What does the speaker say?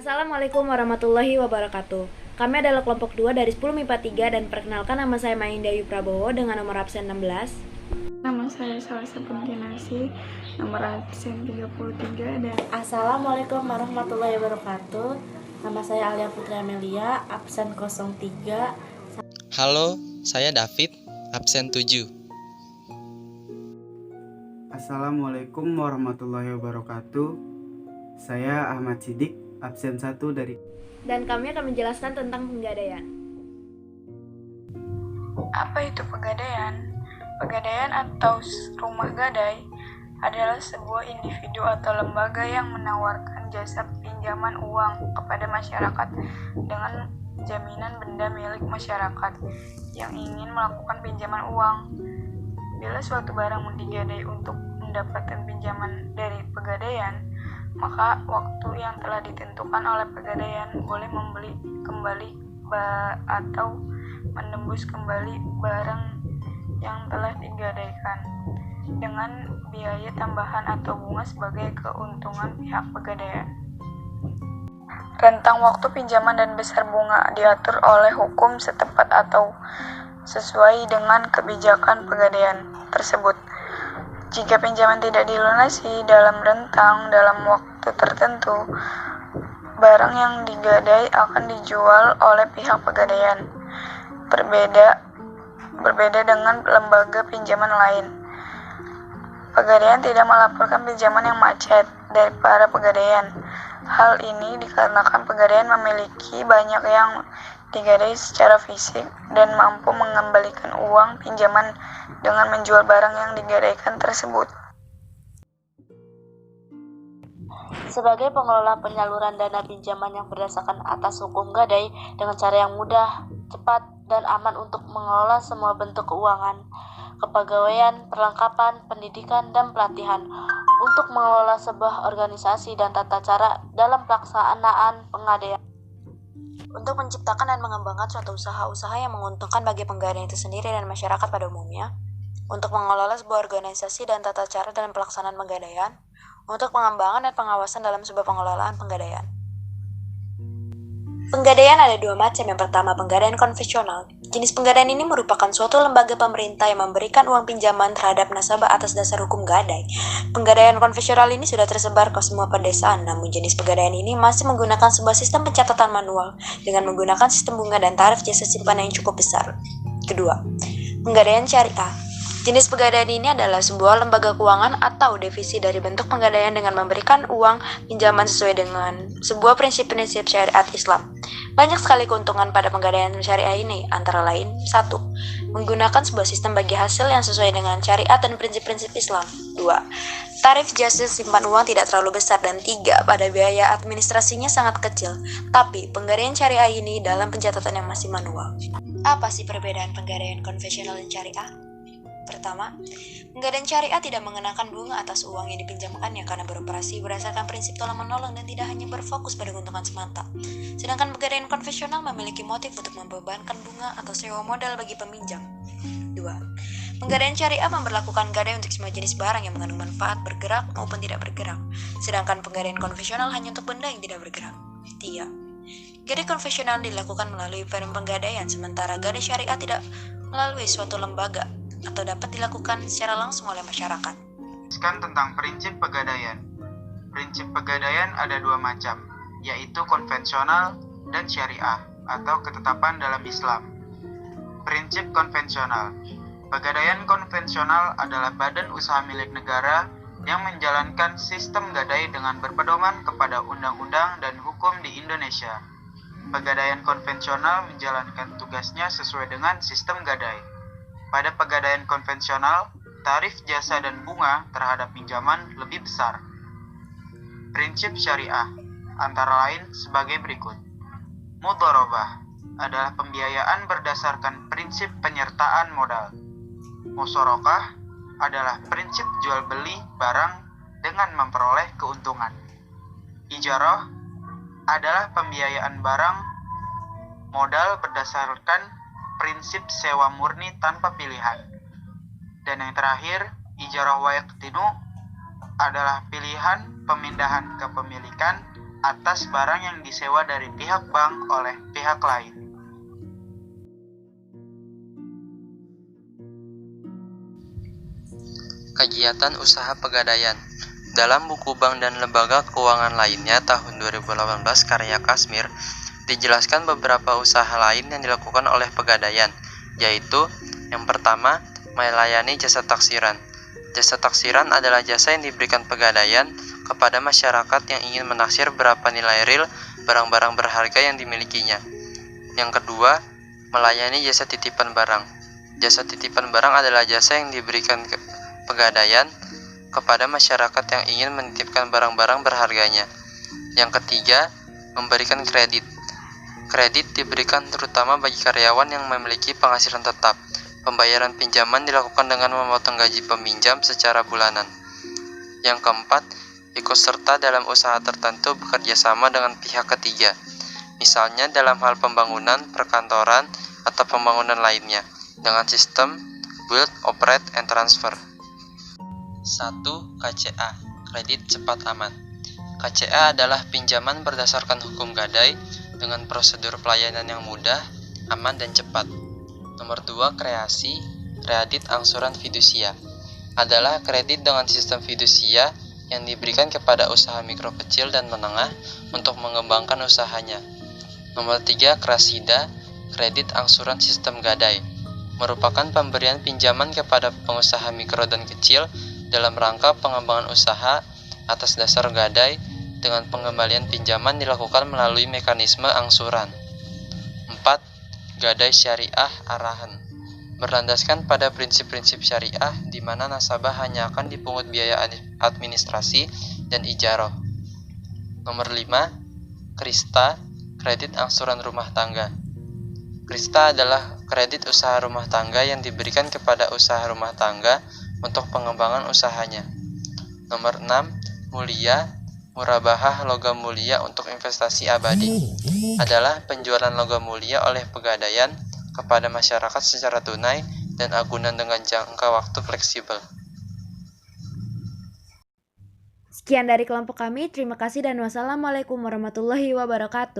Assalamualaikum warahmatullahi wabarakatuh. Kami adalah kelompok 2 dari 10 MIPA 3 dan perkenalkan nama saya Maindayu Prabowo dengan nomor absen 16. Nama saya Salsa Pungkinasi, nomor absen 33 dan Assalamualaikum warahmatullahi wabarakatuh. Nama saya Alia Putri Amelia, absen 03. Halo, saya David, absen 7. Assalamualaikum warahmatullahi wabarakatuh. Saya Ahmad Sidik, absen 1 dari. Dan kami akan menjelaskan tentang Pegadaian. apa itu Pegadaian? Pegadaian atau rumah gadai adalah sebuah individu atau lembaga yang menawarkan jasa pinjaman uang kepada masyarakat dengan jaminan benda milik masyarakat yang ingin melakukan pinjaman uang. Bila suatu barang digadai untuk mendapatkan pinjaman dari Pegadaian, maka waktu yang telah ditentukan oleh Pegadaian boleh membeli kembali atau menembus kembali barang yang telah digadaikan dengan biaya tambahan atau bunga sebagai keuntungan pihak Pegadaian. Rentang waktu pinjaman dan besar bunga diatur oleh hukum setempat atau sesuai dengan kebijakan Pegadaian tersebut. Jika pinjaman tidak dilunasi dalam waktu tertentu, barang yang digadai akan dijual oleh pihak Pegadaian. Berbeda dengan lembaga pinjaman lain. Pegadaian tidak melaporkan pinjaman yang macet dari para Pegadaian. Hal ini dikarenakan Pegadaian memiliki banyak yang digadai secara fisik dan mampu mengembalikan uang pinjaman dengan menjual barang yang digadaikan tersebut. Sebagai pengelola penyaluran dana pinjaman yang berdasarkan atas hukum gadai dengan cara yang mudah, cepat, dan aman untuk mengelola semua bentuk keuangan, kepegawaian, perlengkapan, pendidikan, dan pelatihan untuk mengelola sebuah organisasi dan tata cara dalam pelaksanaan pengadaian. Untuk menciptakan dan mengembangkan suatu usaha-usaha yang menguntungkan bagi penggadaian itu sendiri dan masyarakat pada umumnya, untuk mengelola sebuah organisasi dan tata cara dalam pelaksanaan penggadaian, untuk pengembangan dan pengawasan dalam sebuah pengelolaan penggadaian. Penggadaian ada dua macam. Yang pertama, penggadaian konvensional. Jenis penggadaian ini merupakan suatu lembaga pemerintah yang memberikan uang pinjaman terhadap nasabah atas dasar hukum gadai. Penggadaian konvensional ini sudah tersebar ke semua pedesaan, namun jenis penggadaian ini masih menggunakan sebuah sistem pencatatan manual dengan menggunakan sistem bunga dan tarif jasa simpanan yang cukup besar. Kedua, penggadaian syariah. Jenis pegadaian ini adalah sebuah lembaga keuangan atau divisi dari bentuk penggadaian dengan memberikan uang pinjaman sesuai dengan sebuah prinsip-prinsip syariat Islam. Banyak sekali keuntungan pada penggadaian syariah ini, antara lain 1. Menggunakan sebuah sistem bagi hasil yang sesuai dengan syariat dan prinsip-prinsip Islam. 2. Tarif jasa simpan uang tidak terlalu besar. Dan 3. Pada biaya administrasinya sangat kecil. Tapi penggadaian syariah ini dalam pencatatan yang masih manual. Apa sih perbedaan penggadaian konvensional dan syariah? Pertama, penggadaian syariah tidak mengenakan bunga atas uang yang dipinjamkannya karena beroperasi berdasarkan prinsip tolong-menolong dan tidak hanya berfokus pada keuntungan semata. Sedangkan penggadaian konvensional memiliki motif untuk membebankan bunga atau sewa modal bagi peminjam. 2. Penggadaian syariah memberlakukan gadai untuk semua jenis barang yang mengandung manfaat bergerak maupun tidak bergerak. Sedangkan penggadaian konvensional hanya untuk benda yang tidak bergerak. 3. Gadai konvensional dilakukan melalui firm penggadaian, sementara gadai syariah tidak melalui suatu lembaga atau dapat dilakukan secara langsung oleh masyarakat. Tentang prinsip pegadaian. Prinsip pegadaian ada dua macam, yaitu konvensional dan syariah atau ketetapan dalam Islam. Prinsip konvensional. Pegadaian konvensional adalah badan usaha milik negara yang menjalankan sistem gadai dengan berpedoman kepada undang-undang dan hukum di Indonesia. Pegadaian konvensional menjalankan tugasnya sesuai dengan sistem gadai. Pada pegadaian konvensional, tarif jasa dan bunga terhadap pinjaman lebih besar. Prinsip syariah antara lain sebagai berikut. Mudharabah adalah pembiayaan berdasarkan prinsip penyertaan modal. Musyarakah adalah prinsip jual beli barang dengan memperoleh keuntungan. Ijarah adalah pembiayaan barang modal berdasarkan prinsip sewa murni tanpa pilihan. Dan yang terakhir, ijarah wa iqtinu adalah pilihan pemindahan kepemilikan atas barang yang disewa dari pihak bank oleh pihak lain. Kegiatan usaha pegadaian. Dalam buku bank dan lembaga keuangan lainnya tahun 2018 karya Kasmir, dijelaskan beberapa usaha lain yang dilakukan oleh pegadaian, yaitu yang pertama, melayani jasa taksiran. Jasa taksiran adalah jasa yang diberikan pegadaian kepada masyarakat yang ingin menaksir berapa nilai real barang-barang berharga yang dimilikinya. Yang kedua, melayani jasa titipan barang. Jasa titipan barang adalah jasa yang diberikan pegadaian kepada masyarakat yang ingin menitipkan barang-barang berharganya. Yang ketiga, memberikan kredit. Kredit diberikan terutama bagi karyawan yang memiliki penghasilan tetap. Pembayaran pinjaman dilakukan dengan memotong gaji peminjam secara bulanan. Yang keempat, ikut serta dalam usaha tertentu bekerja sama dengan pihak ketiga, misalnya dalam hal pembangunan, perkantoran, atau pembangunan lainnya, dengan sistem build, operate, and transfer. 1. KCA, kredit cepat aman. KCA adalah pinjaman berdasarkan hukum gadai dengan prosedur pelayanan yang mudah, aman, dan cepat. Nomor 2, kreasi, kredit angsuran fidusia. Adalah kredit dengan sistem fidusia yang diberikan kepada usaha mikro kecil dan menengah untuk mengembangkan usahanya. Nomor 3, krasida, kredit angsuran sistem gadai. Merupakan pemberian pinjaman kepada pengusaha mikro dan kecil dalam rangka pengembangan usaha atas dasar gadai dengan pengembalian pinjaman dilakukan melalui mekanisme angsuran. 4. Gadai syariah arahan. Berlandaskan pada prinsip-prinsip syariah di mana nasabah hanya akan dipungut biaya administrasi dan ijaroh. Nomor 5. Krista, kredit angsuran rumah tangga. Krista adalah kredit usaha rumah tangga yang diberikan kepada usaha rumah tangga untuk pengembangan usahanya. Nomor 6. Mulia, murabahah logam mulia untuk investasi abadi. Adalah penjualan logam mulia oleh pegadaian kepada masyarakat secara tunai dan agunan dengan jangka waktu fleksibel. Sekian dari kelompok kami, terima kasih dan wassalamualaikum warahmatullahi wabarakatuh.